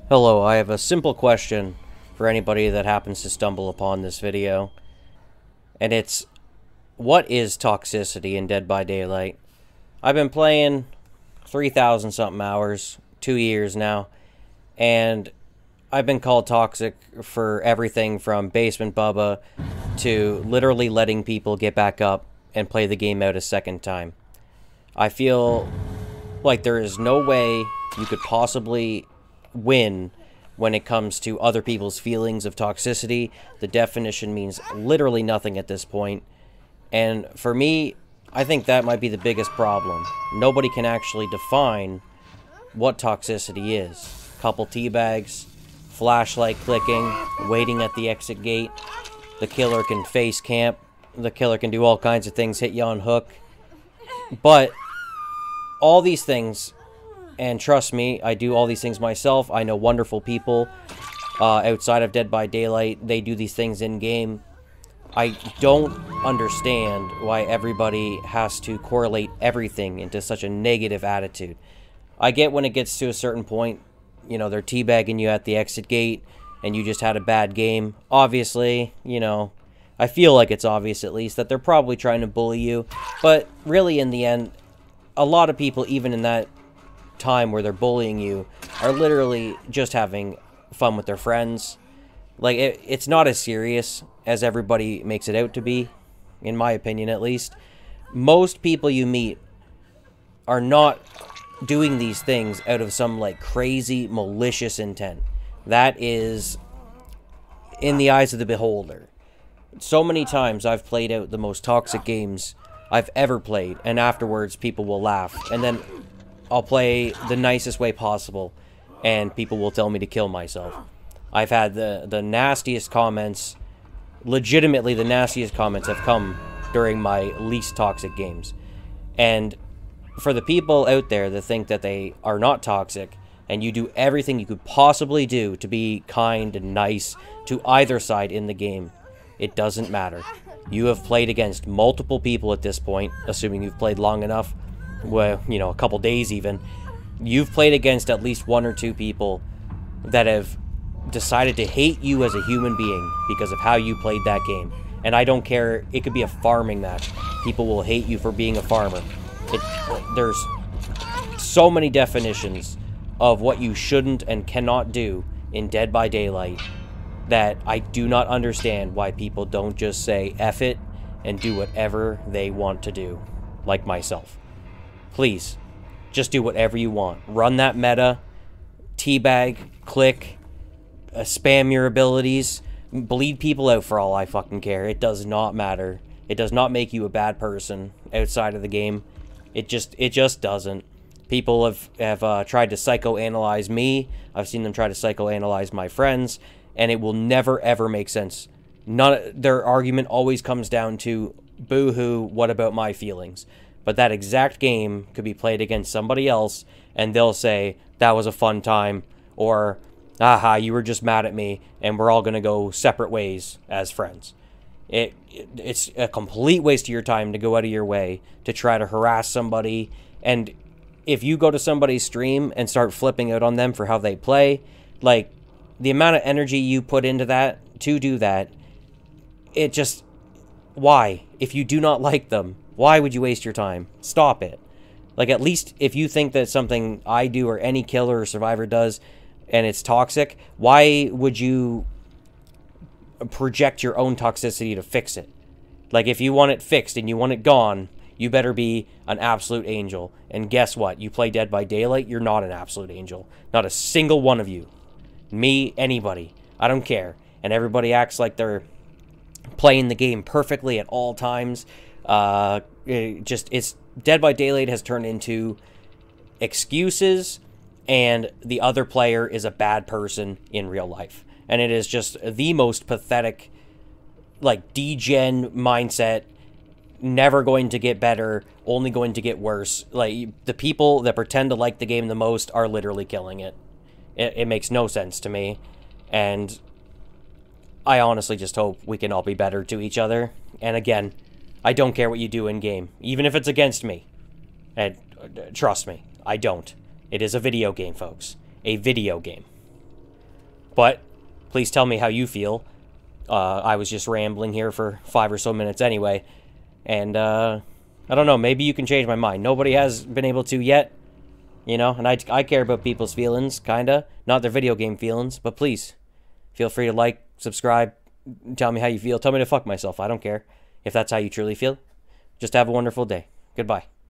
Hello, I have a simple question for anybody that happens to stumble upon this video. And it's, what is toxicity in Dead by Daylight? I've been playing 3,000 something hours, 2 years now, and I've been called toxic for everything from Basement Bubba to literally letting people get back up and play the game out a second time. I feel like there is no way you could possibly win when it comes to other people's feelings of toxicity. The definition means literally nothing at this point. And for me, I think that might be the biggest problem. Nobody can actually define what toxicity is. Couple teabags, flashlight clicking, waiting at the exit gate. The killer can face camp. The killer can do all kinds of things, hit you on hook. But all these things, and trust me, I do all these things myself. I know wonderful people outside of Dead by Daylight. They do these things in-game. I don't understand why everybody has to correlate everything into such a negative attitude. I get when it gets to a certain point, you know, they're teabagging you at the exit gate, and you just had a bad game. Obviously, you know, I feel like it's obvious at least that they're probably trying to bully you. But really, in the end, a lot of people, even in that time where they're bullying you, are literally just having fun with their friends. Like, it's not as serious as everybody makes it out to be, in my opinion at least. Most people you meet are not doing these things out of some, like, crazy, malicious intent. That is in the eyes of the beholder. So many times I've played out the most toxic games I've ever played, and afterwards people will laugh, and then I'll play the nicest way possible, and people will tell me to kill myself. I've had the nastiest comments, legitimately the nastiest comments have come during my least toxic games. And for the people out there that think that they are not toxic, and you do everything you could possibly do to be kind and nice to either side in the game, it doesn't matter. You have played against multiple people at this point, assuming you've played long enough. Well, you know, a couple days even. You've played against at least one or two people that have decided to hate you as a human being because of how you played that game. And I don't care, it could be a farming match. People will hate you for being a farmer. There's so many definitions of what you shouldn't and cannot do in Dead by Daylight that I do not understand why people don't just say F it and do whatever they want to do, like myself. Please, just do whatever you want. Run that meta, teabag, click, spam your abilities, bleed people out for all I fucking care. It does not matter. It does not make you a bad person outside of the game. It just doesn't. People have tried to psychoanalyze me. I've seen them try to psychoanalyze my friends, and it will never ever make sense. Their argument always comes down to, boo-hoo, what about my feelings? But that exact game could be played against somebody else, and they'll say, that was a fun time, or, aha, you were just mad at me, and we're all going to go separate ways as friends. It's a complete waste of your time to go out of your way to try to harass somebody, and if you go to somebody's stream and start flipping out on them for how they play, like, the amount of energy you put into that, to do that, it just, why? If you do not like them, why would you waste your time? Stop it. Like, at least if you think that something I do or any killer or survivor does and it's toxic, why would you project your own toxicity to fix it? Like, if you want it fixed and you want it gone, you better be an absolute angel. And guess what? You play Dead by Daylight, you're not an absolute angel. Not a single one of you. Me, anybody. I don't care. And everybody acts like they're playing the game perfectly at all times. It's Dead by Daylight has turned into excuses, and the other player is a bad person in real life. And it is just the most pathetic, like, degen mindset, never going to get better, only going to get worse. Like, the people that pretend to like the game the most are literally killing it. It makes no sense to me, and I honestly just hope we can all be better to each other. And again, I don't care what you do in-game, even if it's against me. And trust me, I don't. It is a video game, folks. A video game. But please tell me how you feel. I was just rambling here for 5 or so minutes anyway. And, I don't know, maybe you can change my mind. Nobody has been able to yet, you know, and I care about people's feelings, kinda. Not their video game feelings, but please, feel free to like, subscribe, tell me how you feel. Tell me to fuck myself. I don't care if that's how you truly feel. Just have a wonderful day. Goodbye.